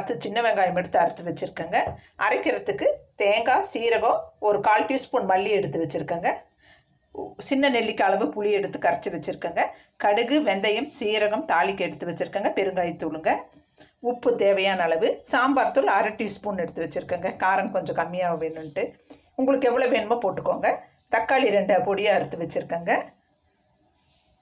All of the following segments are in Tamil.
10 சின்ன வெங்காயம் எடுத்து அறுத்து வச்சுருக்கேங்க. அரைக்கிறதுக்கு தேங்காய், சீரகம், ஒரு 1/4 டீஸ்பூன் மல்லி எடுத்து வச்சுருக்கேங்க. சின்ன நெல்லிக்காய் அளவு புளி எடுத்து கரைச்சி வச்சுருக்கேங்க. கடுகு, வெந்தயம், சீரகம் தாளிக்க எடுத்து வச்சுருக்கேங்க. பெருங்காயத்தூளுங்க. உப்பு தேவையான அளவு. சாம்பார் தூள் 1/2 டீஸ்பூன் எடுத்து வச்சுருக்கேங்க. காரம் கொஞ்சம் கம்மியாக வேணும்ன்ட்டு உங்களுக்கு எவ்வளோ வேணுமோ போட்டுக்கோங்க. தக்காளி 2 பொடியாக அறுத்து வச்சுருக்கேங்க.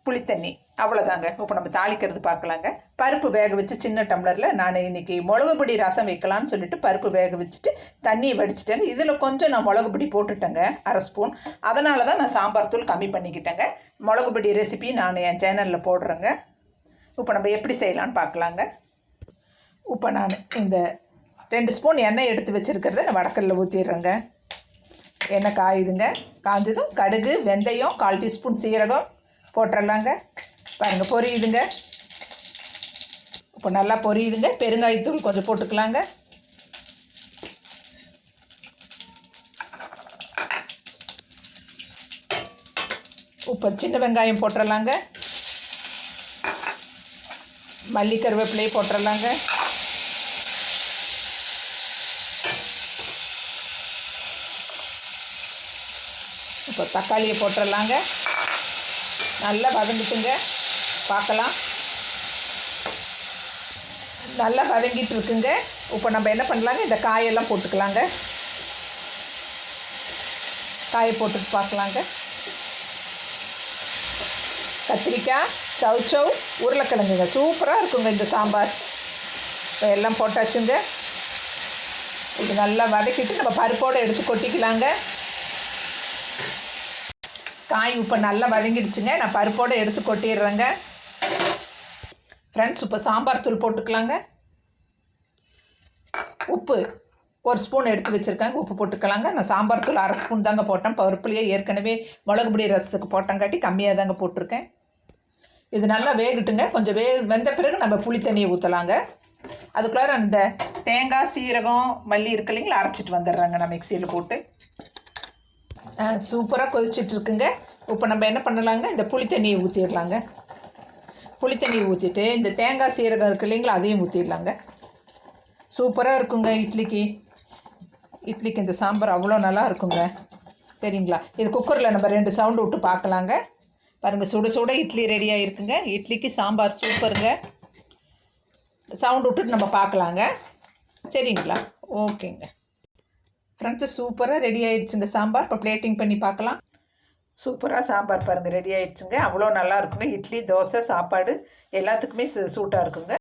புளித்தண்ணி, அவ்வளோதாங்க. இப்போ நம்ம தாளிக்கிறது பார்க்கலாங்க. பருப்பு வேக வச்சு சின்ன டம்ளரில் நான் இன்றைக்கி மிளகு பொடி ரசம் வைக்கலான்னு சொல்லிட்டு பருப்பு வேக வச்சுட்டு தண்ணியை வடிச்சிட்டேங்க. இதில் கொஞ்சம் நான் மிளகு பொடி போட்டுட்டேங்க, 1/2 ஸ்பூன். அதனால தான் நான் சாம்பார் தூள் கம்மி பண்ணிக்கிட்டேங்க. மிளகு பொடி ரெசிபி நான் என் சேனலில் போடுறேங்க. இப்போ நம்ம எப்படி செய்யலான்னு பார்க்கலாங்க. இப்போ நான் இந்த 2 ஸ்பூன் எண்ணெய் எடுத்து வச்சுருக்கிறத நான் வடக்கல்ல ஊற்றிடுறேங்க. எண்ணெய் காயுதுங்க. காஞ்சதும் கடுகு, வெந்தயம், 1/4 டீஸ்பூன் சீரகம் போட்டுடலாங்க. பாருங்கள், பொரியுதுங்க. இப்போ நல்லா பொரியுதுங்க. பெருங்காயத்தூள் கொஞ்சம் போட்டுக்கலாங்க. இப்போ சின்ன வெங்காயம் போட்டுடலாங்க. மல்லி, கருவேப்பிலையை போட்டுடலாங்க. இப்போ தக்காளியை போட்டுடலாங்க. நல்லா வதங்கிட்டுங்க. பார்க்கலாம். நல்லா வதங்கிட்டு இருக்குங்க. இப்போ நம்ம என்ன பண்ணலாங்க, இந்த காயெல்லாம் போட்டுக்கலாங்க. காயை போட்டுட்டு பார்க்கலாங்க. கத்திரிக்காய், சௌச்சௌ, உருளைக்கிழங்குங்க. சூப்பராக இருக்குங்க இந்த சாம்பார். இப்போ எல்லாம் போட்டாச்சுங்க. இது நல்லா வதக்கிட்டு நம்ம பருப்போடு எடுத்து கொட்டிக்கலாங்க. காய் இப்போ நல்லா வதங்கிடுச்சுங்க. நான் பருப்போடு எடுத்து கொட்டிடுறேங்க. ஃப்ரெண்ட்ஸ், இப்போ சாம்பார் தூள் போட்டுக்கலாங்க. உப்பு 1 ஸ்பூன் எடுத்து வச்சுருக்கேங்க. உப்பு போட்டுக்கலாங்க. நான் சாம்பார் தூள் 1/2 ஸ்பூன் தாங்க போட்டேன். பருப்புலேயே ஏற்கனவே மிளகு பொடி ரசத்துக்கு போட்டங்காட்டி கம்மியாக தாங்க போட்டிருக்கேன். இது நல்லா வேகட்டுங்க. கொஞ்சம் வெந்த பிறகு நம்ம புளி தண்ணியை ஊற்றலாங்க. அதுக்குள்ளார அந்த தேங்காய், சீரகம், மல்லி இருக்கு இல்லைங்களா, அரைச்சிட்டு வந்துடுறாங்க நான் மிக்சியில் போட்டு. சூப்பராக கொதிச்சிட்ருக்குங்க. இப்போ நம்ம என்ன பண்ணலாங்க, இந்த புளி தண்ணியை ஊற்றிடலாங்க. புளி தண்ணியை ஊற்றிட்டு இந்த தேங்காய், சீரகம் இருக்குது இல்லைங்களா, அதையும் ஊற்றிடலாங்க. சூப்பராக இருக்குங்க இட்லிக்கு இந்த சாம்பார் அவ்வளோ நல்லா இருக்குங்க. சரிங்களா? இது குக்கரில் நம்ம 2 சவுண்டு விட்டு பார்க்கலாங்க. பாருங்கள், சுட சுட இட்லி ரெடியாக இருக்குங்க. இட்லிக்கு சாம்பார் சூப்பருங்க. சவுண்டு விட்டுட்டு நம்ம பார்க்கலாங்க. சரிங்களா? ஓகேங்க ஃப்ரெண்ட்ஸு, சூப்பராக ரெடி ஆகிடுச்சுங்க சாம்பார். இப்போ பிளேட்டிங் பண்ணி பார்க்கலாம். சூப்பராக சாம்பார் பாருங்கள் ரெடி ஆகிடுச்சுங்க. அவ்வளோ நல்லா இருக்குங்க. இட்லி, தோசை, சாப்பாடு எல்லாத்துக்குமே சூட்டாக இருக்குங்க.